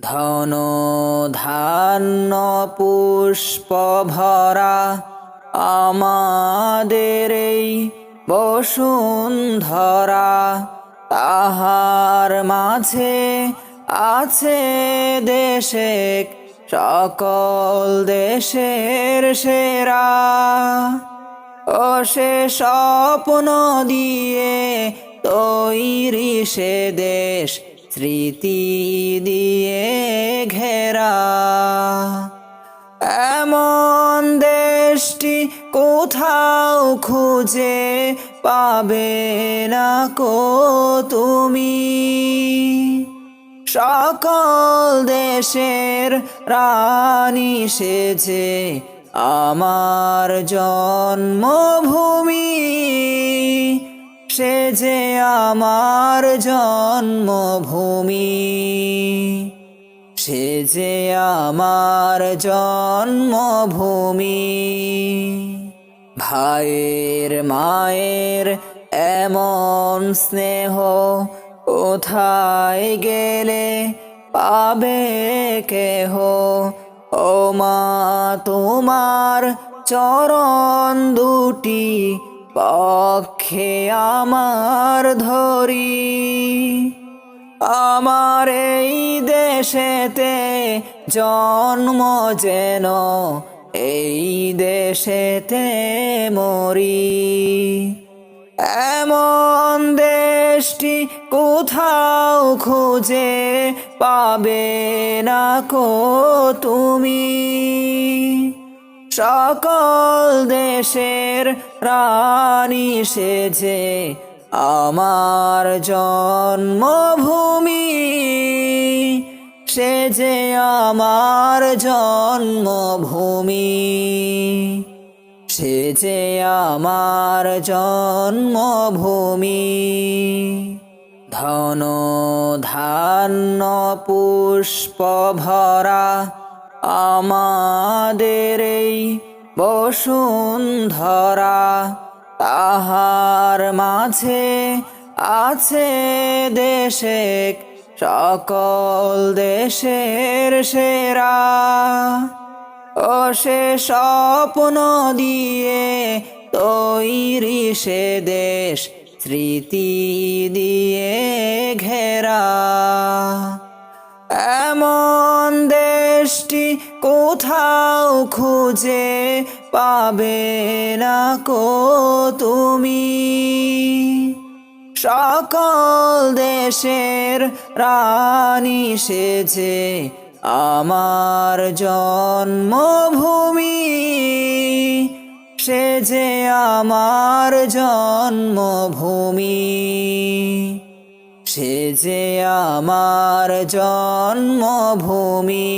ধন ধান্য পুষ্প ভরা আমাদের এই বসুন্ধরা, তাহার মাঝে আছে দেশে সকল দেশের সেরা। ও সে স্বপ্ন দিয়ে তৈরি সে দেশ, স্মৃতি দিয়ে ঘেরা। এমন দেশটি কোথাও খুঁজে পাবে না কো তুমি। সকল দেশের রানী সেজে আমার জন্মভূমি, সে যে আমার জন্মভূমি, সে যে আমার জন্মভূমি। ভাইয়ের মায়ের এমন স্নেহ কোথায় গেলে পাবে কেহ। ও মা তোমার চরণ দুটি পক্ষে আমার ধরি। আমার এই দেশেতে জন্ম যেন এই দেশেতে মরি। এমন দেশটি কোথাও খুঁজে পাবে না কো তুমি। সকল দেশের রানী সেজে আমার জন্মভূমি, সে যে আমার জন্মভূমি, সে যে আমার জন্মভূমি। ধন ধান্য পুষ্প ভরা আমাদের এই বসুন্ধরা, তাহার মাঝে আছে দেশে সকল দেশের সেরা। ও সে স্বপ্ন দিয়ে তৈরি সে দেশ, স্মৃতি দিয়ে ঘেরা। এমন দেশটি কোথাও খুঁজে পাবে না কো তুমি। সকল দেশের রানী সেজে আমার জন্মভূমি, সে যে আমার জন্মভূমি, সে যে আমার জন্মভূমি।